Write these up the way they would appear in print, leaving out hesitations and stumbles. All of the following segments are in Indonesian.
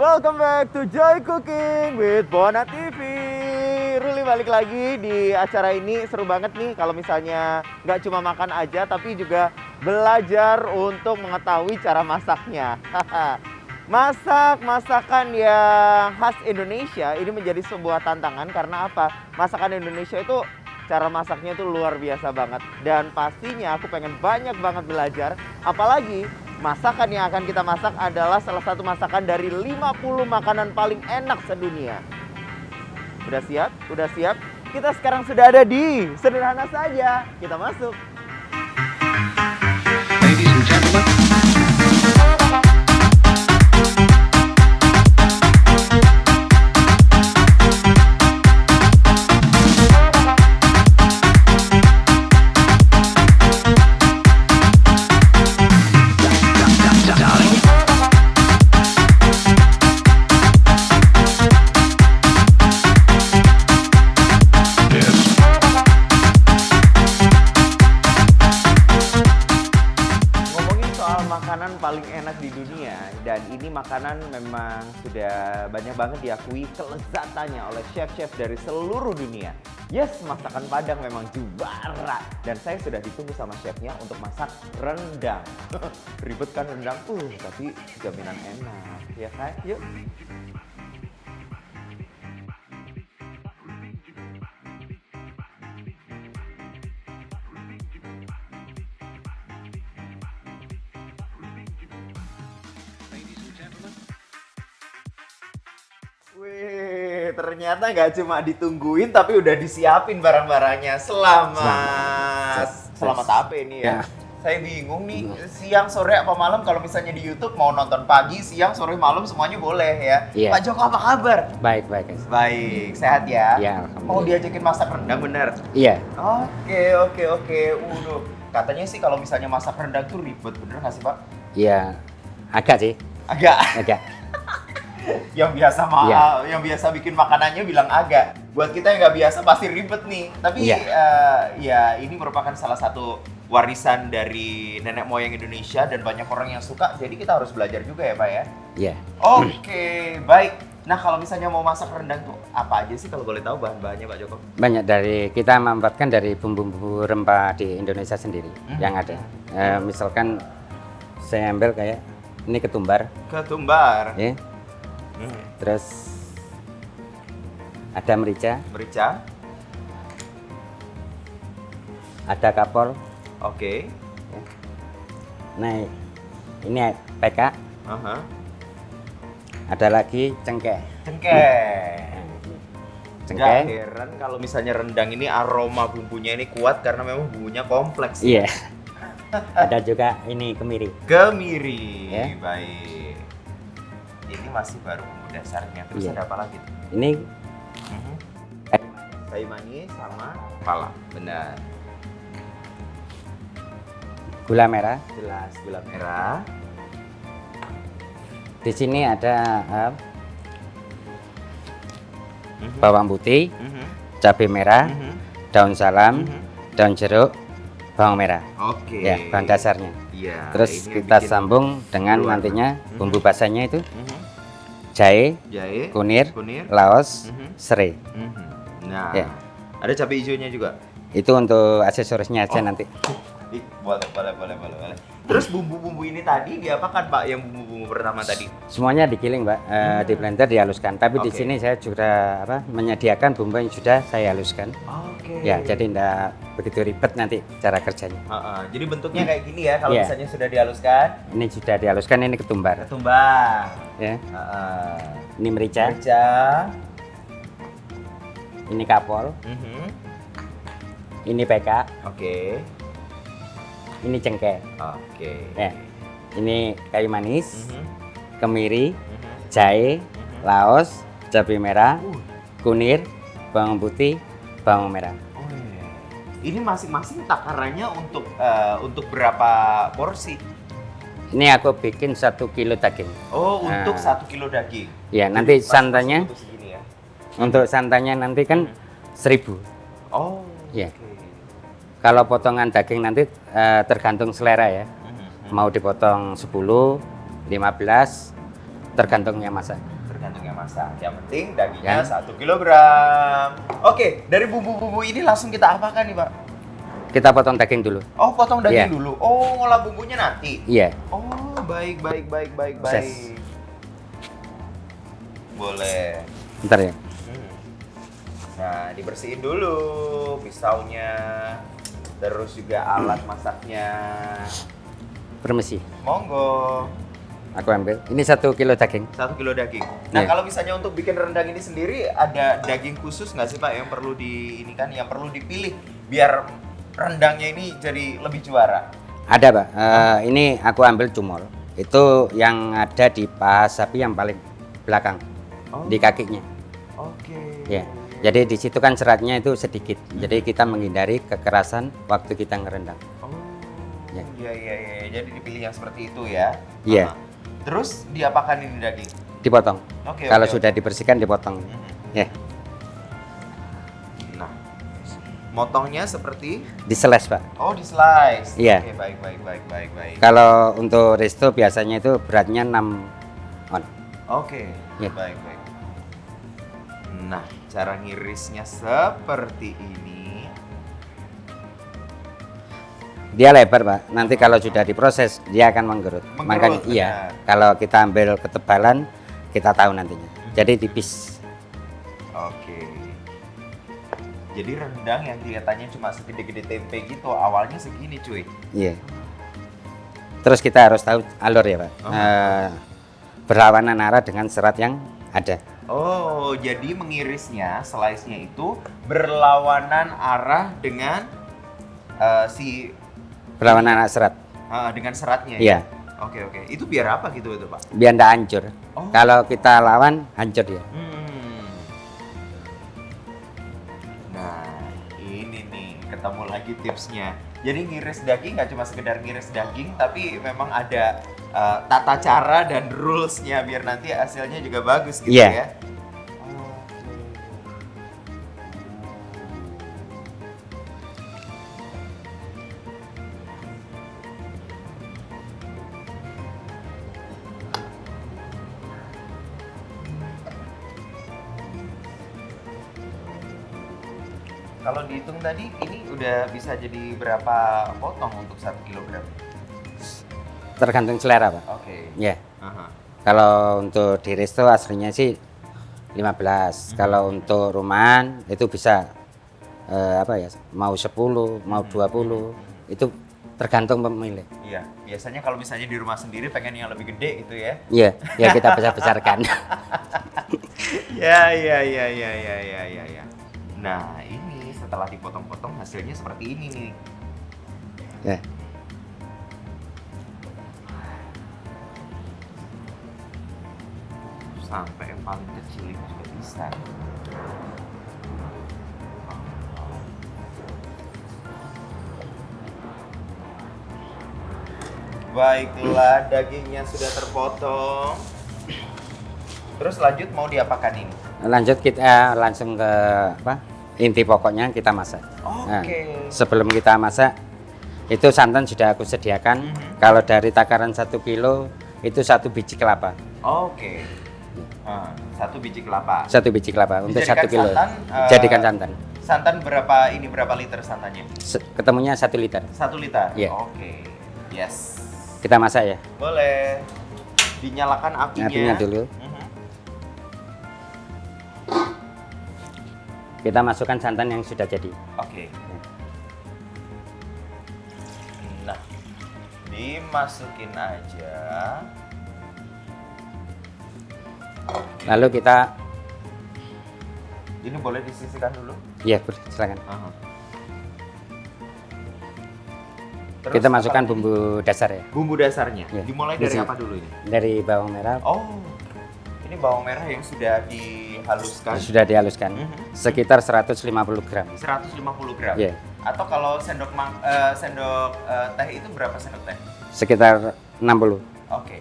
Welcome back to Joy Cooking with Bona TV. Ruli balik lagi di acara ini, seru banget nih kalau misalnya nggak cuma makan aja tapi juga belajar untuk mengetahui cara masaknya. Masak masakan yang khas Indonesia ini menjadi sebuah tantangan karena apa? Masakan Indonesia itu cara masaknya itu luar biasa banget dan pastinya aku pengen banyak banget belajar, apalagi masakan yang akan kita masak adalah salah satu masakan dari 50 makanan paling enak sedunia. Udah siap? Udah siap? Kita sekarang sudah ada di Sederhana Saja. Kita masuk. Ladies and gentlemen. Makanan paling enak di dunia, dan ini makanan memang sudah banyak banget diakui kelezatannya oleh chef-chef dari seluruh dunia. Yes, masakan Padang memang juara, dan saya sudah ditunggu sama chefnya untuk masak rendang. Ribet kan rendang? Tapi jaminan enak, ya kan? Yuk. Wih, ternyata nggak cuma ditungguin tapi udah disiapin barang-barangnya. Selamat apa ini ya? Saya bingung nih, siang, sore, apa malam kalau misalnya di YouTube mau nonton pagi, siang, sore, malam semuanya boleh ya. Iya. Pak Joko apa kabar? Baik. Baik, sehat ya? Iya, Mau alhamdulillah. diajakin masak rendang bener? Iya. Oke. Udah, katanya sih kalau misalnya masak rendang tuh ribet, bener nggak sih Pak? Iya. Agak sih. Agak. Agak. Yang biasa bikin makanannya bilang agak. Buat kita yang nggak biasa pasti ribet nih. Tapi ya ini merupakan salah satu warisan dari nenek moyang Indonesia dan banyak orang yang suka. Jadi kita harus belajar juga ya Pak ya. Iya. Oke, baik. Nah kalau misalnya mau masak rendang tuh apa aja sih kalau boleh tahu bahan-bahannya Pak Joko? Banyak dari kita memanfaatkan dari bumbu-bumbu rempah di Indonesia sendiri yang ada. Misalkan saya ambil kayak ini ketumbar. Ketumbar. Ya. Terus ada merica, ada kapol. Oke. Nah, ini PK. Ada lagi cengkeh. Gak heran kalau misalnya rendang ini aroma bumbunya ini kuat karena memang bumbunya kompleks. Iya. Ada juga ini kemiri. Kemiri, Ya. baik. Ini masih baru bumbu dasarnya. Terus Iya. ada apa lagi? Ini Kayu manis sama pala. Benar. gula merah. Jelas gula merah. Di sini ada bawang putih, cabai merah, daun salam, daun jeruk, bawang merah. Oke. Ya, bahan dasarnya. Iya. Terus ini yang kita bikin sambung dengan berwarna. nantinya bumbu basahnya itu jahe, jahe, kunir, kunir, laos, serai. Nah, Ya. ada cabai hijaunya juga. Itu untuk aksesorisnya aja nanti. Ih, boleh. Terus bumbu-bumbu ini tadi diapakan Pak? Yang bumbu-bumbu pertama tadi? Semuanya digiling, Mbak, di blender dihaluskan. Tapi di Oke. sini saya juga menyediakan bumbu yang sudah saya haluskan. Oke. Ya, jadi tidak begitu ribet nanti cara kerjanya. Jadi bentuknya kayak gini ya kalau Iya. misalnya sudah dihaluskan. Ini sudah dihaluskan, ini ketumbar. Ketumbar. Ya, ini merica, Merica. ini kapol, ini PK, Oke. ini cengkeh. Oke. Ya, ini kayu manis, kemiri, jahe, Mhm. laos, cabai merah, kunir, bawang putih, bawang merah. Oh, iya. Ini masing-masing takarannya untuk berapa porsi? Ini aku bikin 1 kilo daging. Oh, Nah. untuk 1 kilo daging. Ya, nanti Jadi santannya, masing-masing untuk segini ya. untuk santannya nanti kan 1000. Oh. Ya. Oke. Kalau potongan daging nanti tergantung selera ya. Mau dipotong 10, 15, Tergantung yang masak. Tergantung yang masak. Yang penting dagingnya Ya. 1 kilogram. Oke, dari bumbu-bumbu ini langsung kita apakan nih, Pak? Kita potong daging dulu. Oh, potong daging Iya. dulu. Oh, ngolah bumbunya nanti. Iya. Oh, baik. Proses. Boleh. Bentar ya. Nah, dibersihin dulu pisaunya. Terus juga alat masaknya. Permisi. Monggo. Aku ambil. Ini 1 kilo daging. 1 kilo daging. Nah, Iya. kalau misalnya untuk bikin rendang ini sendiri ada daging khusus nggak sih Pak yang perlu yang perlu dipilih biar rendangnya ini jadi lebih juara? Ada Pak. Ini aku ambil cumol. Itu yang ada di paha sapi yang paling belakang. Oh. Di kakinya. Oke. Ya. Jadi di situ kan seratnya itu sedikit. Jadi kita menghindari kekerasan waktu kita ngerendang. Oh. Ya. Iya. Jadi dipilih yang seperti itu ya. Iya. Aha. Terus diapakan ini daging? Dipotong. Oke. Kalau oke, sudah oke. dibersihkan dipotong. Ya. Nah, motongnya seperti Di slice Pak. oh di slice. Iya. Oke, baik. Kalau untuk resto biasanya itu beratnya 6 on. Oke. Iya. Baik. Nah, cara ngirisnya seperti ini. Dia lebar Pak. Nanti kalau sudah diproses dia akan menggerut. Menggerut, Makanya benar. iya. Kalau kita ambil ketebalan kita tahu nantinya. Jadi tipis. Oke. Jadi rendang yang kelihatannya cuma segede-gede tempe gitu, awalnya segini cuy. Iya. Terus kita harus tahu alur ya Pak. Oh. Berlawanan arah dengan serat yang ada. Oh, jadi mengirisnya, slice-nya itu berlawanan arah dengan Berlawanan arah serat. dengan seratnya Iya. ya? Oke. Itu biar apa gitu itu Pak? Biar nggak hancur. Oh. Kalau kita lawan hancur dia. Nah, ini nih ketemu lagi tipsnya. Jadi ngiris daging nggak cuma sekedar ngiris daging, tapi memang ada tata cara dan rules-nya biar nanti hasilnya juga bagus gitu Iya. ya. Kalau dihitung tadi, ini udah bisa jadi berapa potong untuk 1 kilogram? Tergantung selera Pak. Oke. Ya. Aha. Kalau untuk di resto aslinya sih 15. Kalau untuk rumahan itu bisa mau 10, mau 20. Itu tergantung pemilik. Iya, biasanya kalau misalnya di rumah sendiri pengen yang lebih gede gitu ya. Iya, ya kita besar-besarkan. Ya. Nah, ini setelah dipotong-potong hasilnya seperti ini nih. Ya. Sampai yang paling kecil ini juga bisa. Baiklah, dagingnya sudah terpotong. Terus lanjut mau diapakan ini? Lanjut kita langsung ke inti pokoknya kita masak. Nah, Oke. sebelum kita masak itu santan sudah aku sediakan. Kalau dari takaran 1 kilo itu 1 biji kelapa. Oke. 1 biji kelapa. 1 biji kelapa untuk 1 Dijadikan kilo. santan, Jadikan santan. Santan berapa liter santannya? Ketemunya 1 liter. 1 liter. Iya. Oke. Yes. Kita masak ya. Boleh. Dinyalakan apinya. Apinya dulu. Mhm. Kita masukkan santan yang sudah jadi. Oke. Nah, dimasukin aja. Lalu kita Ini boleh disisihkan dulu. ya silakan. Aha. Terus Kita masukkan apa lagi? bumbu dasar ya. Bumbu dasarnya. Iya. Dimulai Di dari sini. apa dulu ini? Dari bawang merah Oh, ini bawang merah yang sudah dihaluskan. sudah dihaluskan. Mhm. Sekitar 150 gram. 150 gram. Iya. Atau kalau sendok teh itu berapa sendok teh? Sekitar 60. Oke.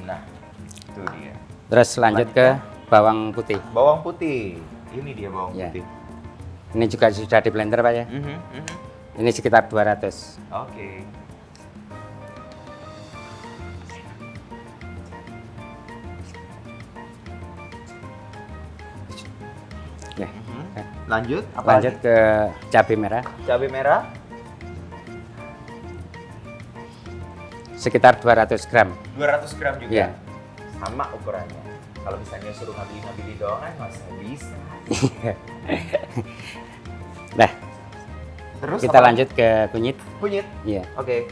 Nah, itu dia. Terus lanjut ke bawang putih. Bawang putih. Ini dia bawang Ya. putih. Ini juga sudah di blender Pak ya. Ini sekitar 200. Oke. Ya. Lanjut, apa Lanjut lagi? ke cabai merah Cabai merah sekitar 200 gram. 200 gram juga. Iya. Sama ukurannya. Kalau misalnya suruh ngambil doang kan masih bisa. Nah, Terus kita apa? lanjut ke kunyit. Kunyit. Iya. Oke.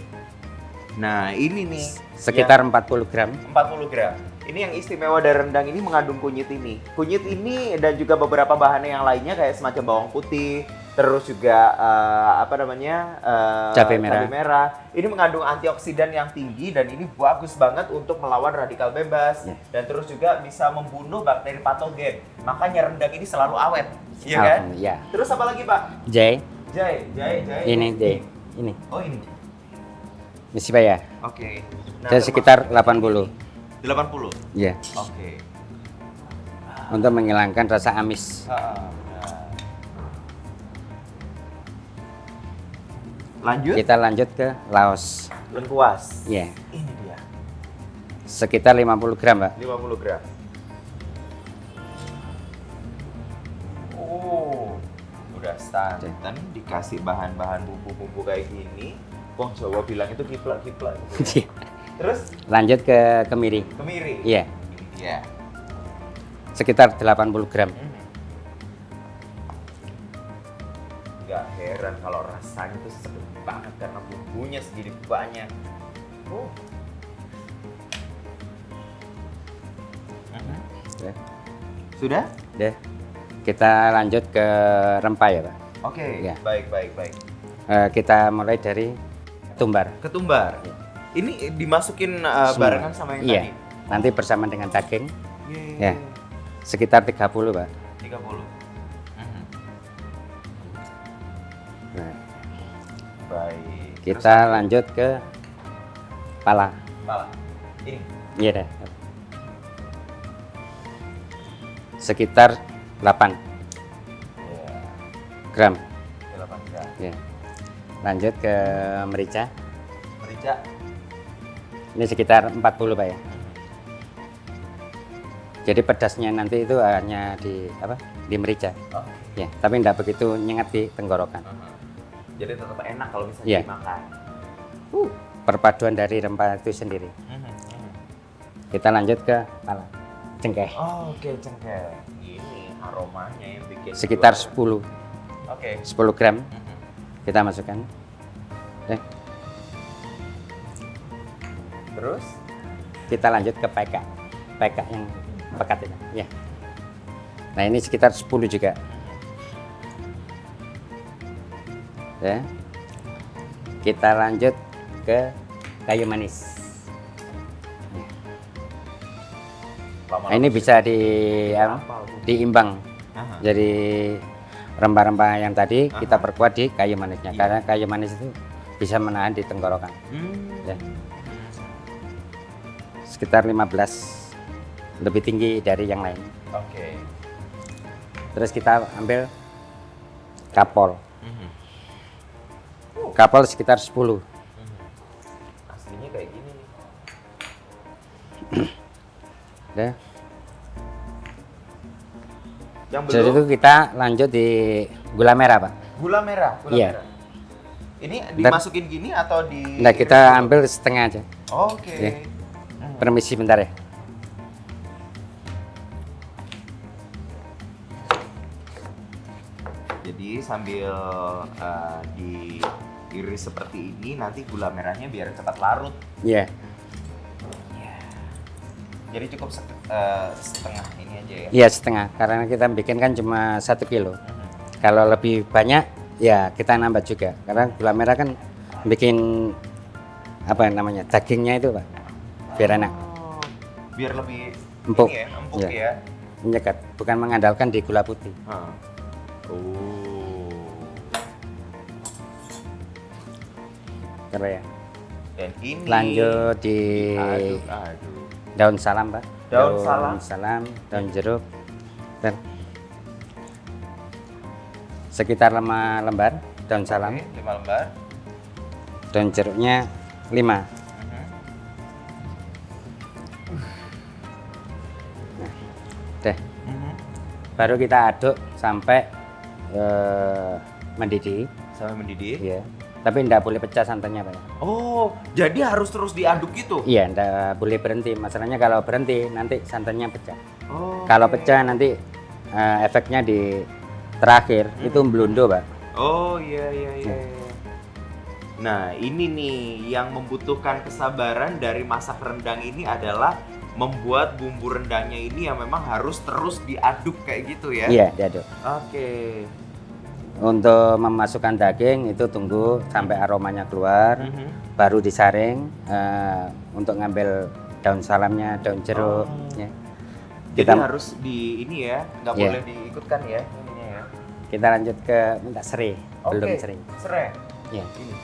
Nah, ini nih Sekitar 40 gram. 40 gram. Ini yang istimewa dari rendang ini mengandung kunyit ini. Kunyit ini dan juga beberapa bahan yang lainnya kayak semacam bawang putih, terus juga Cabai merah. merah. Ini mengandung antioksidan yang tinggi dan ini bagus banget untuk melawan radikal bebas dan terus juga bisa membunuh bakteri patogen. Makanya rendang ini selalu awet, iya kan? Iya. Terus apa lagi, Pak? Jahe. Jahe. Ini jahe. Ini. Oh, ini. Misi ya. Oke. Nah, Jadi sekitar 80. 80. Iya. Oke. Untuk menghilangkan rasa amis. Lanjut. Kita lanjut ke laos. Lengkuas. Iya. Ini dia. Sekitar 50 gram, Pak. 50 gram. Oh, udah santan dikasih bahan-bahan bumbu-bumbu kayak gini. Wong Jawa bilang itu kiplak-kiplak. Gitu. Terus Lanjut ke kemiri. kemiri. Iya. Ini dia. Sekitar 80 gram. Nggak heran kalau rasanya itu sedap banget karena bumbunya segini banyak. Ya. Sudah? Deh. Kita lanjut ke rempah ya, Pak. Oke. Ya. Baik. Kita mulai dari ketumbar. Ketumbar. Ini dimasukin Semua. barengan sama yang Iya. tadi. Nanti bersama dengan daging. Yeay. Ya. Sekitar 30, Pak. 30. Nah, Baik. kita lanjut ke pala. Pala. Ini. Iya deh. Sekitar 8 Ya, gram. 8 gram. Ya. Lanjut ke merica. Merica. Ini sekitar 40, Pak ya. Jadi pedasnya nanti itu hanya di apa? Di merica. Oh. Ya, tapi tidak begitu nyengat di tenggorokan. Jadi tetap enak kalau misalnya Iya. dimakan. Perpaduan dari rempah itu sendiri. Kita lanjut ke pala. Cengkeh. Oh, oke, cengkeh. Ini aromanya yang bikin Sekitar juara. 10. Oke. 10 gram. Kita masukkan. Terus Kita lanjut ke peka. Peka yang pekat itu. Ya. Nah, ini sekitar 10 juga. Ya. Kita lanjut ke kayu manis. Nah, ini bisa diimbang. Aha. Jadi rempah-rempah yang tadi kita perkuat di kayu manisnya. Iya. Karena kayu manis itu bisa menahan di tenggorokan. Ya. Sekitar 15, lebih tinggi dari yang lain. Oke. Terus kita ambil kapol. Kapol sekitar 10. Aslinya kayak gini nih. Ya. Yang Jadi belum itu kita lanjut di gula merah, Pak. gula merah, Iya. merah. Ini dimasukin gini atau di Nah, kita ambil setengah aja. Oke. Ya. Permisi bentar ya. Jadi sambil diiris seperti ini nanti gula merahnya biar cepat larut. Iya. Jadi cukup setengah ini aja ya. Iya, setengah. Karena kita bikin kan cuma 1 kilo. Kalau lebih banyak ya kita nambah juga. Karena gula merah kan bikin apa namanya? Dagingnya itu, Pak. Biar enak. Oh, biar lebih Empuk. ini ya, empuk Iya. ya. Menyekat, bukan mengandalkan di gula putih. Oh. Keren ya. Dan ini Lanjut di aduk. daun salam, Pak. Daun salam. salam, daun jeruk. Dan sekitar 5 lembar daun salam. Oke, 5 lembar. Daun jeruknya 5. Deh. Baru kita aduk sampai mendidih. Sampai mendidih. Iya. Tapi enggak boleh pecah santannya, Pak. Oh, jadi harus terus diaduk gitu? Iya, enggak boleh berhenti. Masalahnya kalau berhenti nanti santannya pecah. Oh. Kalau pecah nanti efeknya di terakhir itu melundo, Pak. Oh iya. Nah ini nih yang membutuhkan kesabaran dari masak rendang ini adalah membuat bumbu rendangnya ini yang memang harus terus diaduk kayak gitu ya? Iya, diaduk. Oke. Untuk memasukkan daging itu tunggu sampai aromanya keluar, baru disaring untuk ngambil daun salamnya, daun jeruk. Ya. Jadi harus di ini ya, nggak Iya. boleh diikutkan ya ininya ya. Kita lanjut ke minta serai, belum serai. Serai. Ya, Ini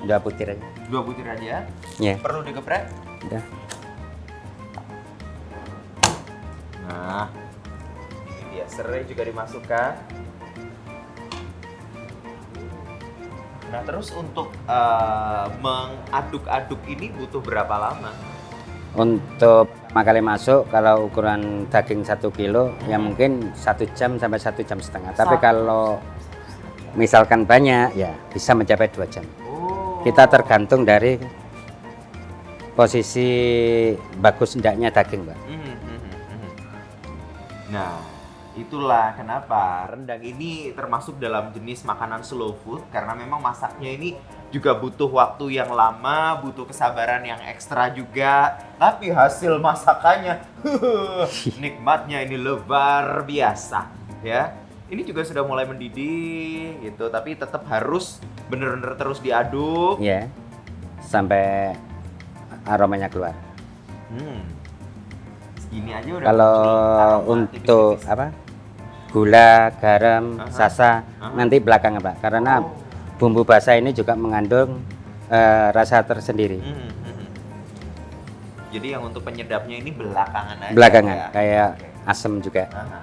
2 butir aja. 2 butir aja. Ya, Perlu digeprek. udah. Nah, ini dia serai juga dimasukkan. Nah, terus untuk mengaduk-aduk ini butuh berapa lama? Untuk pertama kali masuk, kalau ukuran daging 1 kilo, ya mungkin 1 jam sampai 1 jam setengah. Tapi kalau misalkan banyak, ya bisa mencapai 2 jam. Oh. Kita tergantung dari posisi bagus tidaknya daging, Pak. Nah, itulah kenapa rendang ini termasuk dalam jenis makanan slow food karena memang masaknya ini juga butuh waktu yang lama, butuh kesabaran yang ekstra juga. Tapi hasil masakannya nikmatnya ini luar biasa, ya. Ini juga sudah mulai mendidih gitu, tapi tetap harus bener-bener terus diaduk. Ya, sampai aromanya keluar. Segini aja udah Kalau muncul aroma untuk tipis-tipis. apa? Gula, garam, Aha. sasa nanti belakangan, Pak. Karena bumbu basah ini juga mengandung rasa tersendiri. Jadi yang untuk penyedapnya ini belakangan aja. Belakangan, ya? kayak Oke. asam juga. Aha.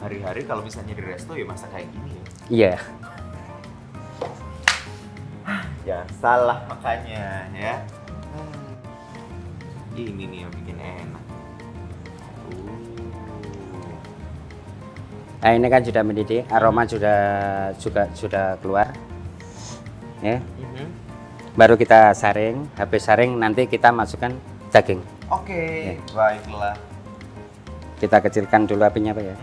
Hari-hari kalau misalnya di resto ya masak kayak gini ya. Iya. Jangan salah makanya ya. Ini nih yang bikin enak. Nah, ini kan sudah mendidih, aroma sudah keluar. Ya. Baru kita saring, habis saring nanti kita masukkan daging. Oke, baiklah. Kita kecilkan dulu apinya, Pak ya.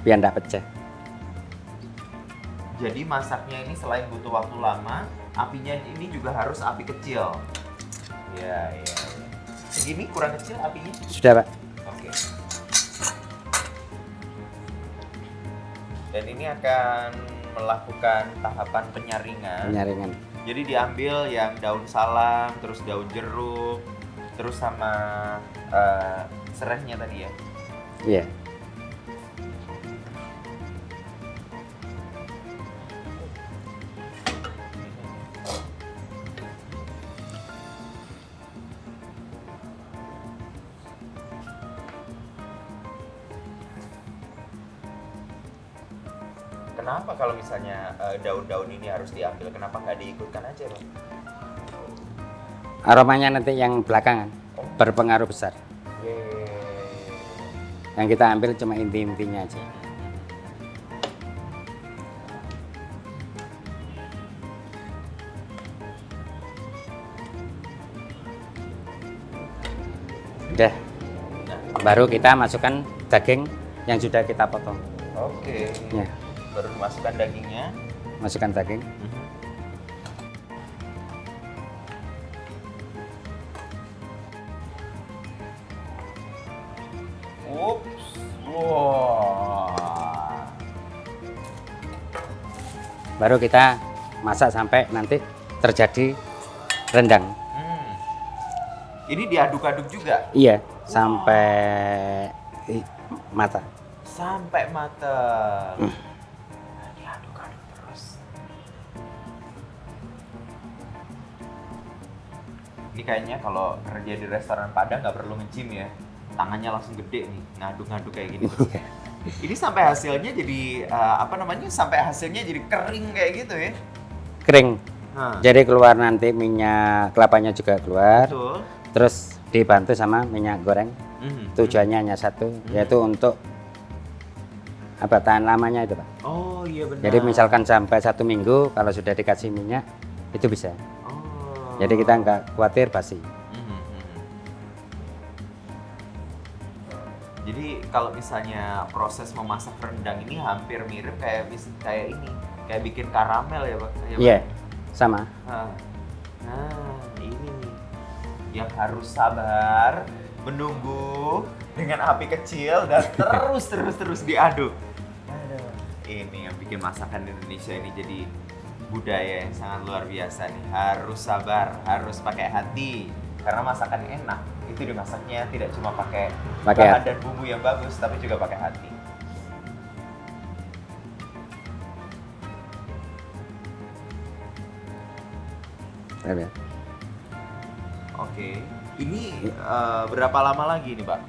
Biar enggak pecah. Jadi masaknya ini selain butuh waktu lama, apinya ini juga harus api kecil. Iya. Segini kurang kecil apinya? Sudah, Pak. Oke. Dan ini akan melakukan tahapan penyaringan. Penyaringan. Jadi diambil yang daun salam, terus daun jeruk, terus sama serehnya tadi ya. Iya. Kenapa kalau misalnya daun-daun ini harus diambil? Kenapa nggak diikutkan aja, Bang? Aromanya nanti yang belakangan berpengaruh besar. Yang kita ambil cuma inti-intinya aja. Udah. Baru kita masukkan daging yang sudah kita potong. Oke. Ya, Baru masukkan dagingnya. masukkan daging. Ups. Wah. Baru kita masak sampai nanti terjadi rendang. Ini diaduk-aduk juga Iya, sampai mata. sampai matang. Diaduk-aduk terus. Ini kayaknya kalau kerja di restoran Padang nggak perlu nge-gym ya. Tangannya langsung gede nih, ngaduk-ngaduk kayak gini. Ini sampai hasilnya jadi apa namanya? Sampai hasilnya jadi kering kayak gitu ya. Kering. Hah. Jadi keluar nanti minyak kelapanya juga keluar. Betul. Terus dibantu sama minyak goreng. Tujuannya hanya satu, yaitu untuk apa, tahan lamanya itu Pak. Oh iya benar. Jadi misalkan sampai 1 minggu kalau sudah dikasih minyak itu bisa. Oh. Jadi kita nggak khawatir basi. Jadi kalau misalnya proses memasak rendang ini hampir mirip kayak ini, kayak bikin karamel ya Pak? Iya, sama. Nah, ini nih yang harus sabar menunggu dengan api kecil dan terus diaduk. Aduh, ini yang bikin masakan Indonesia ini jadi budaya yang sangat luar biasa nih. Harus sabar, harus pakai hati. Karena masakan enak itu dimasaknya tidak cuma pakai bahan dan bumbu yang bagus, tapi juga pakai hati. Ya. Oke, ini berapa lama lagi nih Pak?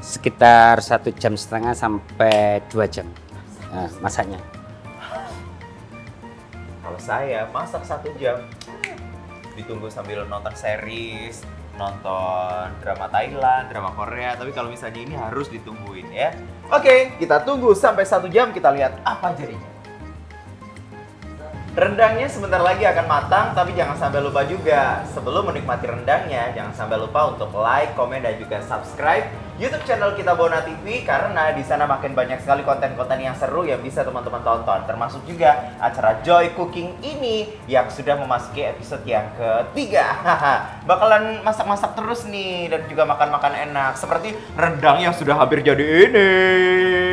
Sekitar 1,5 jam sampai 2 jam masaknya. Kalau saya masak 1 jam, ditunggu sambil nonton series, nonton drama Thailand, drama Korea. Tapi kalau misalnya ini harus ditungguin ya. Oke, kita tunggu sampai 1 jam, kita lihat apa jadinya. Rendangnya sebentar lagi akan matang, tapi jangan sampai lupa juga sebelum menikmati rendangnya, jangan sampai lupa untuk like, komen, dan juga subscribe YouTube channel kita Bona TV karena di sana makin banyak sekali konten-konten yang seru yang bisa teman-teman tonton, termasuk juga acara Joy Cooking ini yang sudah memasuki episode yang ketiga. Bakalan masak-masak terus nih dan juga makan-makan enak seperti rendang yang sudah hampir jadi ini.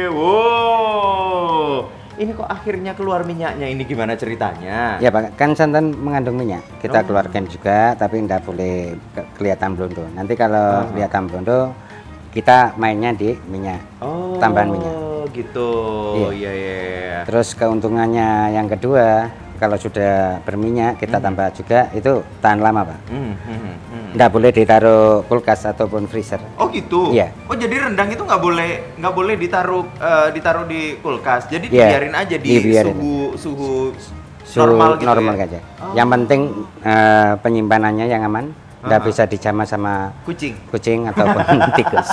Wow. Ini kok akhirnya keluar minyaknya, ini gimana ceritanya? Ya Pak, kan santan mengandung minyak. Kita keluarkan juga, tapi tidak boleh kelihatan blondo. Nanti kalau kelihatan blondo, kita mainnya di minyak, tambahan minyak. Oh gitu, iya. Terus keuntungannya yang kedua, kalau sudah berminyak kita tambah juga, itu tahan lama Pak. Nggak boleh ditaruh kulkas ataupun freezer. Oh gitu. Iya. Oh jadi rendang itu nggak boleh ditaruh di kulkas. Jadi dibiarin aja di suhu normal gitu. Normal aja. Yang penting penyimpanannya yang aman, nggak bisa dijamah sama kucing ataupun tikus.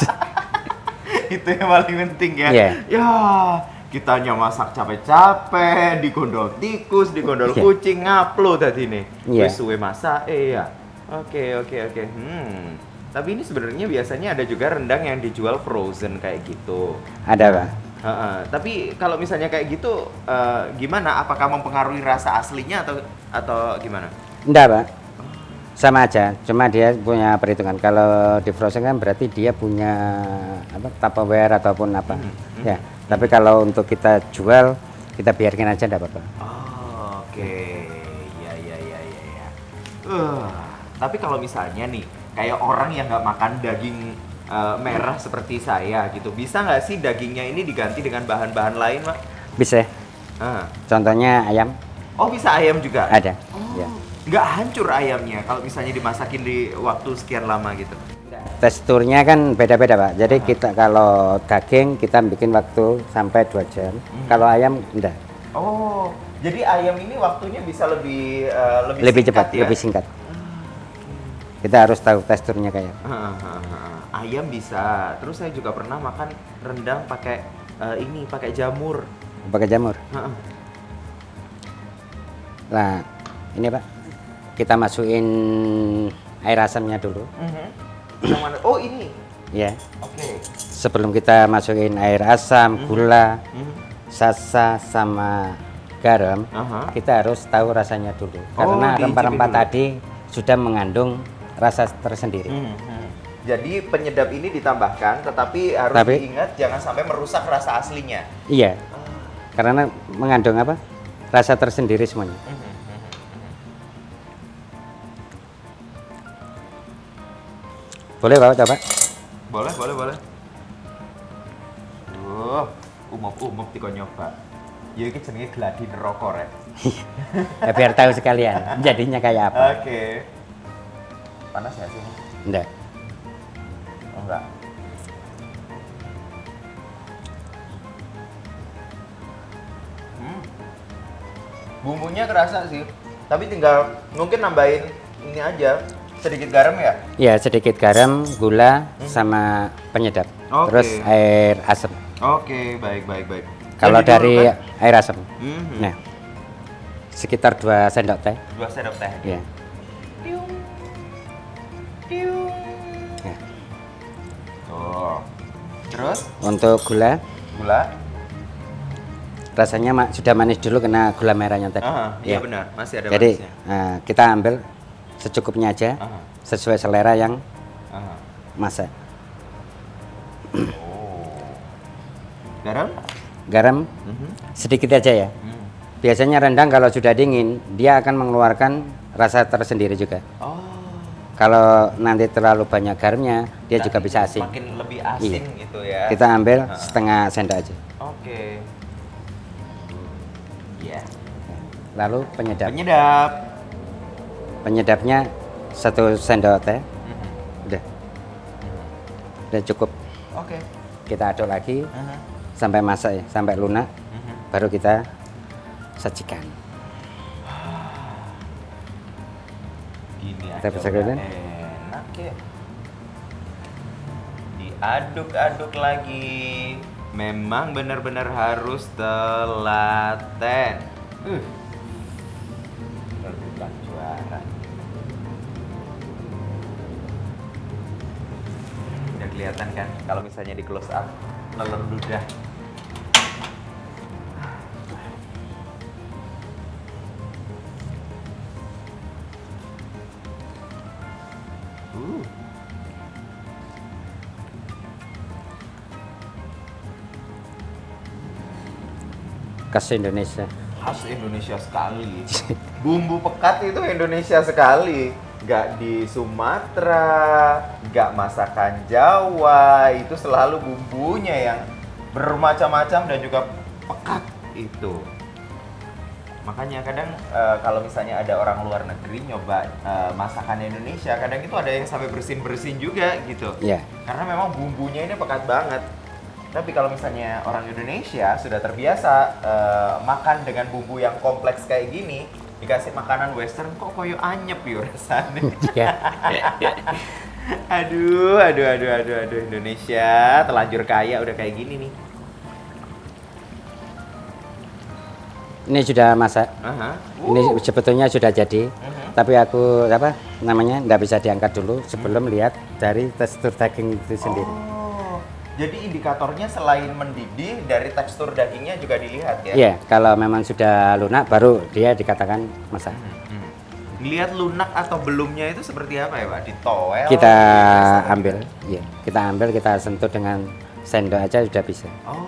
Itu yang paling penting ya. Yeah. Ya, kitanya masak capek-capek, digondol tikus, digondol kucing, ngaplo tadi nih. Wis suwe masak, ya. Oke. Tapi ini sebenarnya biasanya ada juga rendang yang dijual frozen kayak gitu. Ada Pak. Tapi kalau misalnya kayak gitu, gimana? Apakah mempengaruhi rasa aslinya atau gimana? Enggak Pak. Sama aja, cuma dia punya perhitungan. Kalau di frozen kan berarti dia punya apa, Tupperware ataupun apa. Ya. Tapi kalau untuk kita jual, kita biarkan aja enggak apa-apa. Oke. Ya. Tapi kalau misalnya nih, kayak orang yang nggak makan daging merah seperti saya gitu, bisa nggak sih dagingnya ini diganti dengan bahan-bahan lain, Pak? Bisa. Contohnya ayam. Oh, bisa ayam juga? Ada. Ya. Nggak hancur ayamnya kalau misalnya dimasakin di waktu sekian lama gitu? Teksturnya kan beda-beda Pak. Jadi kita kalau daging kita bikin waktu sampai 2 jam. Kalau ayam enggak. Oh, jadi ayam ini waktunya bisa lebih cepat, ya? lebih singkat. Kita harus tahu teksturnya kayak. Ayam bisa. Terus saya juga pernah makan rendang pakai pakai jamur. Pakai jamur. Nah, ini Pak, kita masukin air asamnya dulu. Yang mana? Oh ini. Ya. Oke. Sebelum kita masukin air asam, gula, sasa sama garam, kita harus tahu rasanya dulu. Karena rempah-rempah tadi sudah mengandung rasa tersendiri. Jadi penyedap ini ditambahkan, tetapi harus diingat jangan sampai merusak rasa aslinya. Iya. Karena mengandung apa? Rasa tersendiri semuanya. Boleh Bapak coba? Boleh. Umup tiko nyoba. Ya iki jenenge gladi neraka rek. Ya, biar tahu sekalian jadinya kayak apa. Oke. Panas nggak sih? Enggak. Oh enggak. Bumbunya kerasa sih. Tapi tinggal mungkin nambahin ini aja, sedikit garam ya? Ya, sedikit garam, gula, sama penyedap. Oke. Terus air asam. Oke, baik. Kalau Jadi dari dulu kan, air asam. Mhm. Nah, sekitar 2 sendok teh. 2 sendok teh. Ya. Tiung. Ya. Tuh. Terus Untuk gula, gula. rasanya sudah manis dulu kena gula merahnya tadi. Iya Ya. benar, masih ada Jadi manisnya. kita ambil secukupnya aja, Aha. sesuai selera yang Aha. masak. Oh. Garam? Garam Mhm. sedikit aja ya. Hmm. Biasanya rendang kalau sudah dingin, dia akan mengeluarkan rasa tersendiri juga. Oh. Kalau nanti terlalu banyak garamnya, dia juga bisa asin. Makin lebih asin gitu ya. Kita ambil Ah. setengah sendok aja. Oke. Iya. Lalu penyedap. Penyedap. Penyedapnya 1 sendok teh. Mhm. Udah cukup. Oke. Kita aduk lagi Aha. sampai masak ya, sampai lunak. Mhm. Baru kita sajikan. Gini Kita aja bisa udah kemudian? enak ya. Diaduk-aduk lagi. Memang benar-benar harus telaten. Rebutan juara. Udah kelihatan kan kalau misalnya di close up nelen ludah. Uh. Khas Indonesia. Khas Indonesia sekali. Bumbu pekat itu Indonesia sekali. Nggak di Sumatera, nggak masakan Jawa, itu selalu bumbunya yang bermacam-macam dan juga pekat itu. Makanya kadang kalau misalnya ada orang luar negeri nyoba masakan Indonesia, kadang itu ada yang sampai bersin-bersin juga gitu. Iya. Karena memang bumbunya ini pekat banget. Tapi kalau misalnya orang Indonesia sudah terbiasa makan dengan bumbu yang kompleks kayak gini, dikasih makanan western kok koyo anyep yo rasanya. Ya. Aduh, Indonesia terlanjur kaya udah kayak gini nih. Ini sudah masak. Aha. Ini sebetulnya sudah jadi. Tapi aku nggak bisa diangkat dulu sebelum lihat dari tekstur daging itu sendiri. Oh, jadi indikatornya selain mendidih dari tekstur dagingnya juga dilihat ya? Iya, kalau memang sudah lunak baru dia dikatakan masak. Lihat lunak atau belumnya itu seperti apa ya Pak? Ditowel? Kita biasa? ambil, iya, kita ambil, kita sentuh dengan sendok aja sudah bisa. Oh.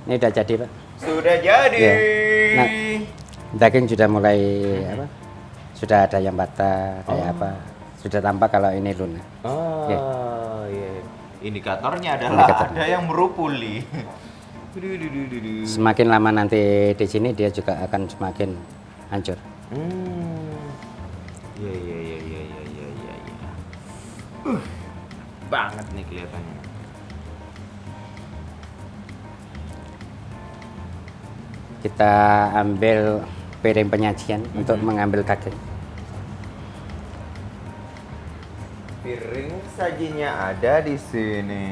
Ini udah jadi, Pak. Sudah jadi. Iya. Nah, daging sudah mulai sudah ada yang bata, kayak apa. Sudah tampak kalau ini lunak. Oh, Iya. iya. Indikatornya adalah Indikatornya. ada yang merupuli. Semakin lama nanti di sini dia juga akan semakin hancur. Iya. Banget nih kelihatannya. Kita ambil piring penyajian untuk mengambil daging. Piring sajinya ada di sini.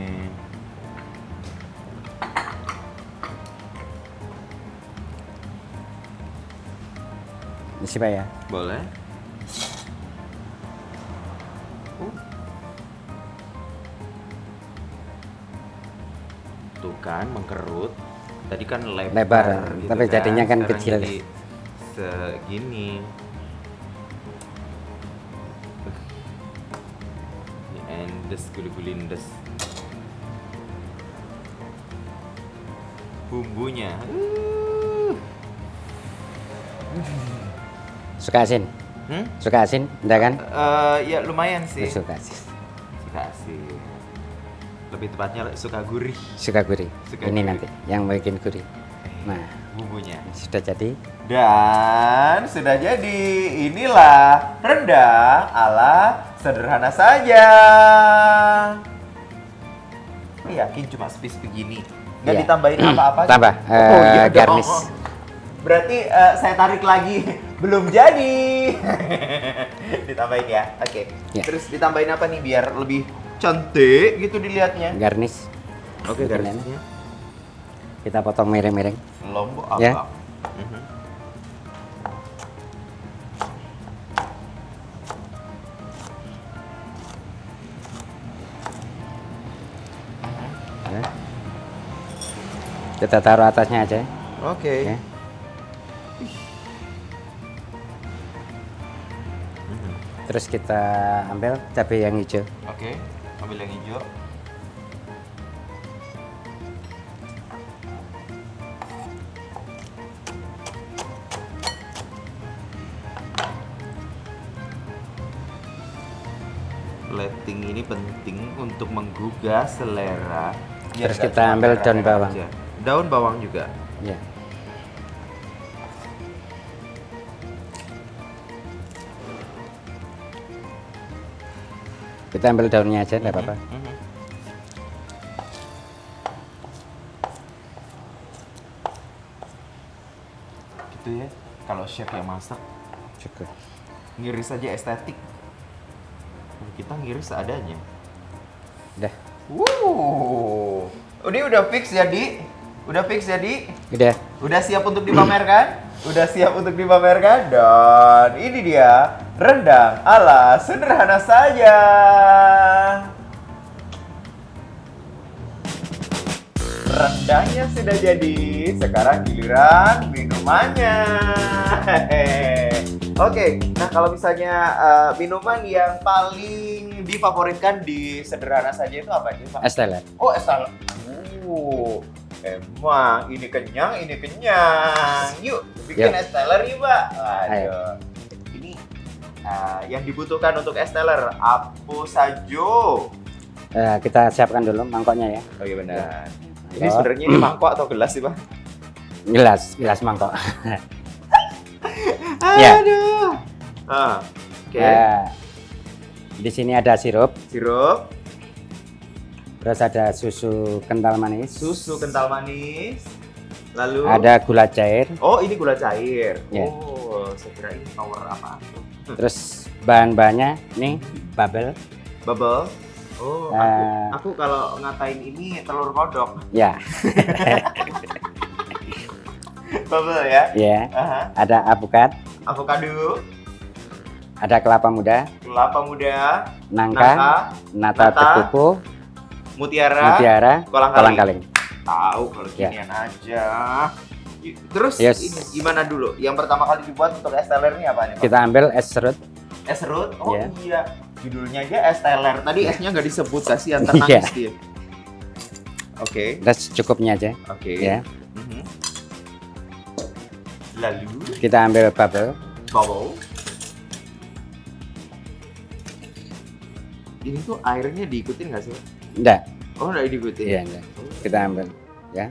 Isi, Pak ya. Boleh. Tuh kan mengkerut. Tadi kan lebar, gitu tapi jadinya kan Sekarang kecil. jadi segini. Ini endes guli-gulindes. Bumbunya. Suka asin? Suka asin, enggak kan? Ya lumayan sih. Suka asin. Suka asin. Lebih tepatnya suka gurih. Suka gurih. Suka Ini gurih. nanti yang bikin gurih. Nah, bumbunya. Sudah jadi. Dan sudah jadi. Inilah rendang ala sederhana saja. Yakin cuma spes begini? Nggak Iya. ditambahin apa-apa? Tambah, iya dong. garnish. Berarti saya tarik lagi. Belum jadi. Ditambahin ya? Oke. Iya. Terus ditambahin apa nih biar lebih cantik gitu dilihatnya? Garnish. Oke, Bikin garnisnya. Kita potong miring-miring. Lombok Ya. abang. Mhm. Ya. Kita taruh atasnya aja. Oke. Ya. Terus kita ambil cabai yang hijau. Oke. Ambil yang hijau. Plating ini penting untuk menggugah selera. Biar Terus nggak kita cuma ambil daun merah-merah bawang. aja. Daun bawang juga. Ya. Kita ambil daunnya aja, nggak apa-apa. Mhm. Gitu ya. Kalau chef yang masak, Cukup. ngiris aja estetik. Kita ngiris seadanya. Udah. Ini udah fix ya, Di? Udah fix ya, Di? Udah. Udah siap untuk dipamerkan? Udah siap untuk dipamerkan? Dan ini dia rendang ala sederhana saja. Rendangnya sudah jadi, sekarang giliran minumannya. Oke, nah kalau misalnya minuman yang paling difavoritkan di sederhana saja itu apa aja, Pak? Es teler. Oh, es tawar. Emang ini kenyang, ini kenyang. Yuk, bikin Yuk. es teler yuk, Pak. Ayo. Aduh. Ini yang dibutuhkan untuk es teler apa saja? Kita siapkan dulu mangkoknya ya. Oh iya benar. Ya. Ini sebenarnya ini mangkok atau gelas sih, Pak? Gelas mangkok. Ya. Aduh. Oke. Di sini ada sirup, Sirup, terus ada susu kental manis, susu kental manis. Lalu ada gula cair, Oh, ini gula cair. Ya. Oh, saya kira ini tower apa? terus bahan-bahannya nih bubble, Bubble. Oh, aku kalau ngatain ini telur kodok. ya, Bubble ya. ya, Aha. ada alpukat, Avocado, ada kelapa muda, kelapa muda, nangka, nata nata, tekuku, mutiara, mutiara, kolang-kaling. kolang-kaling. Tahu kalau Ya. ginian aja. Terus Yes. ini gimana dulu? Yang pertama kali dibuat untuk es teler ini apa nih, Pak? Kita ambil es serut, Es serut? Oh Ya. iya. Judulnya aja es teler. Tadi esnya nggak disebut, kasihan Iya. nangis dia. Oke. dan secukupnya aja. Oke. Ya. Mhm. Lalu Kita ambil bubble, bubble. Ini tuh airnya diikutin nggak sih, Pak? enggak, Oh, nggak diikutin. iya enggak. Kita ambil, ya,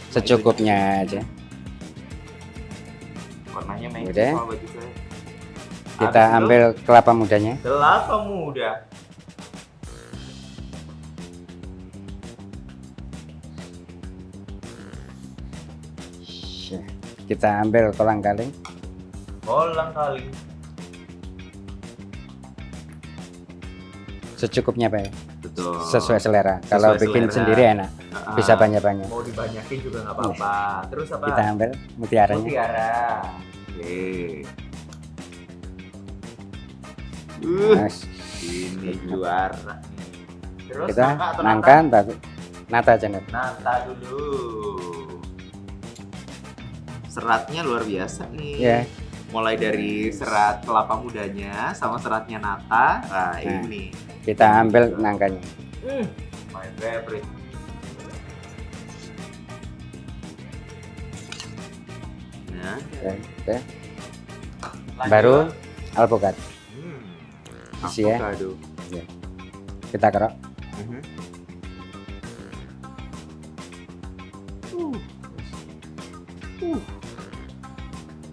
secukupnya aja. Warnanya matching Udah. sama baju saya. Kita Habis itu, ambil kelapa mudanya, kelapa muda. Ya. Kita ambil kolang-kaling, Kolang-kaling. secukupnya Pak ya. Betul. Sesuai selera. Kalau bikin selera. sendiri enak, bisa banyak-banyak. Mau dibanyakin juga nggak apa-apa. Terus apa? Kita ambil mutiaranya. Mutiara. Oke. Nah, Ini juara. Terus kita nangka atau nangka, nata aja Nat. Nata dulu. Seratnya luar biasa nih. Ya. Mulai dari serat kelapa mudanya sama seratnya nata. Nah, ini. Kita ambil nangkanya. My favorite. Nah, Oke. lanjut. Baru alpukat. Isi ya. Avocado. Ya. Kita kerok. Mhm.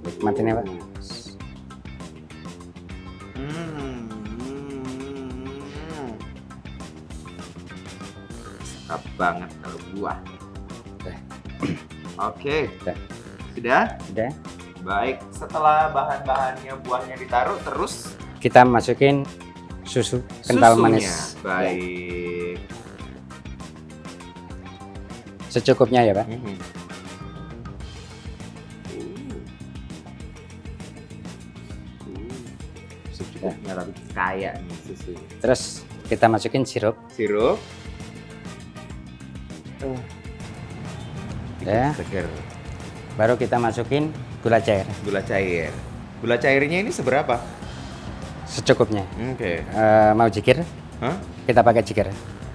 Nikmatin ya Pak. Sedap banget kalau buah. Udah. Oke, Udah. sudah? Udah. Baik, setelah bahan-bahannya buahnya ditaruh, terus Kita masukin susu kental susunya. manis. Baik. Secukupnya ya Pak. Secukupnya tapi kaya nih susunya. Terus kita masukin sirup. Sirup. Ya. Seger. Baru kita masukin gula cair. Gula cair. Gula cairnya ini seberapa? Secukupnya. Oke. Mau jikir? Hah? Kita pakai jikir.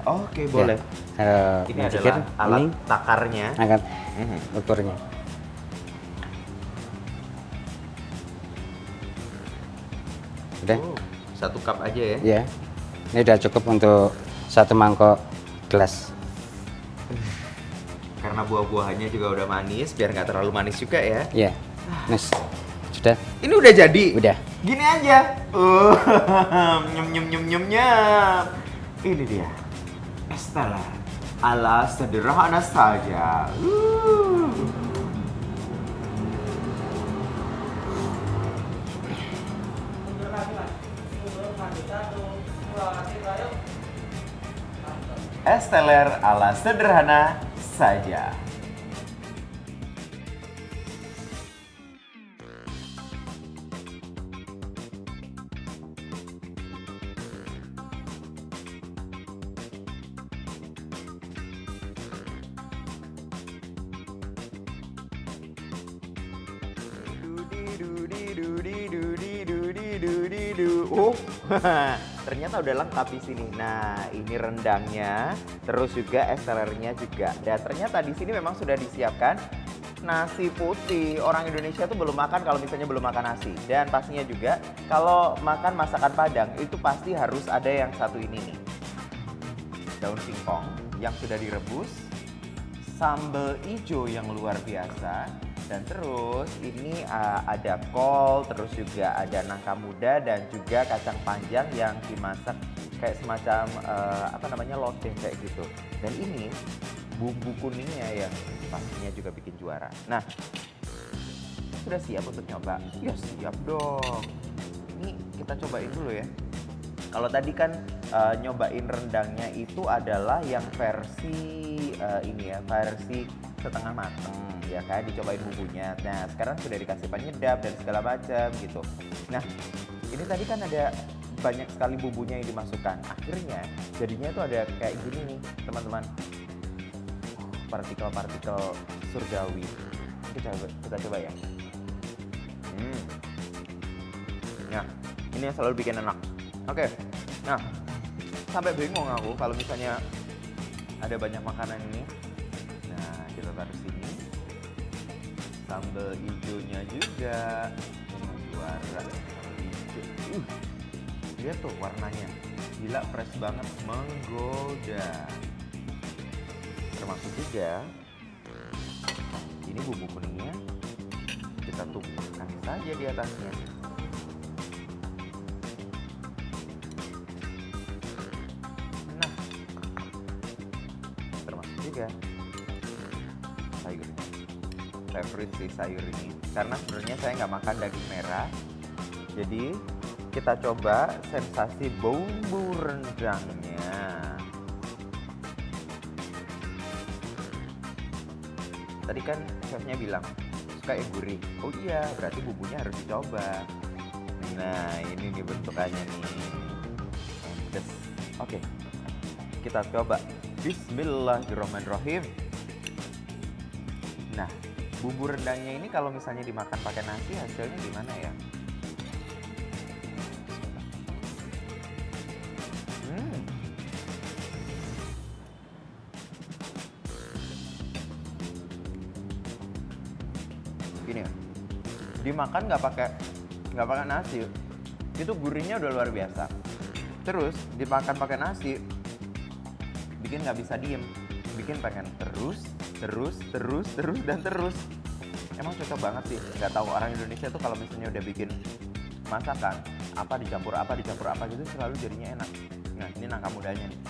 Oke, boleh. Ini Ini jikir. adalah alat Ini takarnya. angkat ukurnya. Udah. Oh, 1 cup aja ya. Ya. Ini udah cukup untuk 1 mangkok gelas. Karena buah-buahannya juga udah manis, biar nggak terlalu manis juga ya. Ya. Nes. Sudah. Ini udah jadi. Udah. Gini aja. Nyem nyem nyem nyem nyem. Ini dia. Estella ala sederhana saja. Esteller ala sederhana saja. Oh, ternyata udah lengkap di sini. Nah, ini rendangnya, terus juga estelernya juga. Dan ternyata di sini memang sudah disiapkan nasi putih. Orang Indonesia tuh belum makan kalau misalnya belum makan nasi. Dan pastinya juga kalau makan masakan Padang itu pasti harus ada yang satu ini nih. Daun singkong yang sudah direbus, sambal hijau yang luar biasa, dan terus ini ada kol, terus juga ada nangka muda dan juga kacang panjang yang dimasak kayak semacam apa namanya lodeh kayak gitu. Dan ini bumbu kuningnya yang pastinya juga bikin juara. Nah, sudah siap untuk nyoba? Ya siap dong. Ini kita cobain dulu ya. Kalau tadi kan nyobain rendangnya itu adalah yang versi ini ya, versi setengah matang ya kan, dicobain bumbunya. Nah, sekarang sudah dikasih penyedap dan segala macam gitu. Nah, ini tadi kan ada banyak sekali bumbunya yang dimasukkan. Akhirnya jadinya itu ada kayak gini nih, teman-teman. Partikel-partikel surgawi. Kita coba ya. Nah, ini yang selalu bikin enak. Oke, nah sampai bingung aku kalau misalnya ada banyak makanan ini. Nah, kita taruh sini. Sambal hijaunya juga. Juara hijau. Lihat tuh warnanya. Gila, fresh banget, menggoda. Termasuk juga ini bumbu kuningnya kita tumpahkan saja di atasnya. Nah, termasuk juga sayurnya. Favorite sih sayur ini karena sebenarnya saya nggak makan daging merah, jadi kita coba sensasi bumbu rendangnya. Tadi kan chefnya bilang suka yang gurih. Oh iya, berarti bumbunya harus dicoba. Nah, ini nih bentukannya nih. Endes. Oke, kita coba. Bismillahirrahmanirrahim. Nah, bumbu rendangnya ini kalau misalnya dimakan pakai nasi hasilnya gimana ya? Gini ya, dimakan nggak pakai nasi, itu gurihnya udah luar biasa. Terus dimakan pakai nasi, bikin nggak bisa diem, bikin pengen terus dan terus. Emang cocok banget sih. Nggak tahu orang Indonesia tuh kalau misalnya udah bikin masakan, apa dicampur apa gitu selalu jadinya enak. Nah, ini nangka mudanya nih.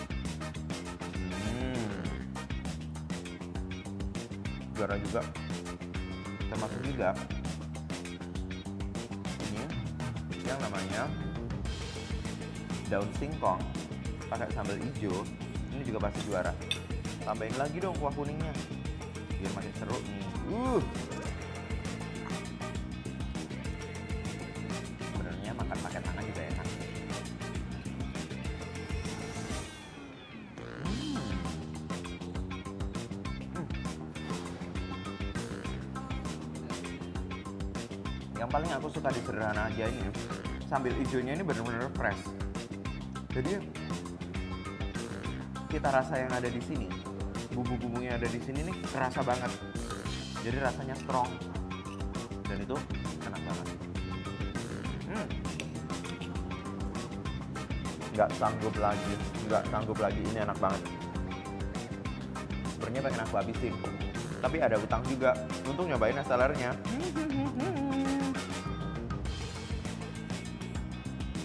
Juara juga. Termasuk juga ini yang namanya daun singkong pakai sambal hijau. Ini juga pasti juara. Tambahin lagi dong kuah kuningnya biar makin seru nih. Sebenarnya makan pakai tangan juga enak. Yang paling aku suka di sederhana aja ini, sambil hijaunya ini benar-benar fresh. Jadi kita rasa yang ada di sini, bumbu-bumbu yang ada di sini nih kerasa banget. Jadi rasanya strong dan itu enak banget. Nggak sanggup lagi, ini enak banget. Sebenarnya pengen aku habisin, tapi ada utang juga untuk nyobain es telernya.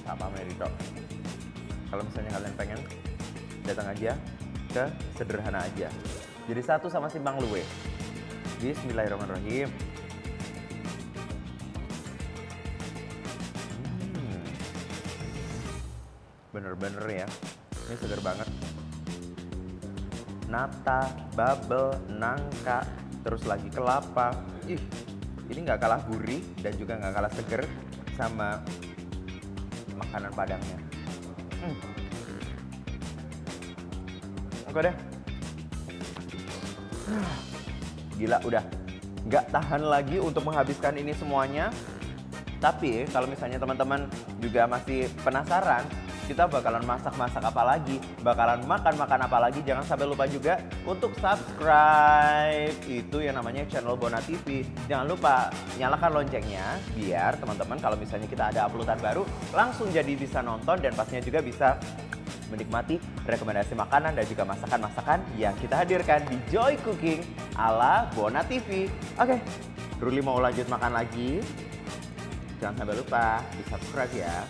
Apa Merito? Kalau misalnya kalian pengen, datang aja ke Sederhana Aja. Jadi satu sama Simpang Luwe. Bismillahirrahmanirrahim. Bener-bener ya, ini seger banget. Nata, bubble, nangka, terus lagi kelapa. Ini nggak kalah gurih dan juga nggak kalah seger sama makanan Padangnya. Oke deh. Gila, udah nggak tahan lagi untuk menghabiskan ini semuanya. Tapi kalau misalnya teman-teman juga masih penasaran, kita bakalan masak-masak apa lagi, bakalan makan-makan apa lagi, jangan sampai lupa juga untuk subscribe itu yang namanya channel Bona TV. Jangan lupa nyalakan loncengnya biar teman-teman kalau misalnya kita ada uploadan baru langsung jadi bisa nonton dan pastinya juga bisa menikmati rekomendasi makanan dan juga masakan-masakan yang kita hadirkan di Joy Cooking ala Bona TV. Oke, Ruli mau lanjut makan lagi. Jangan sampai lupa di subscribe ya.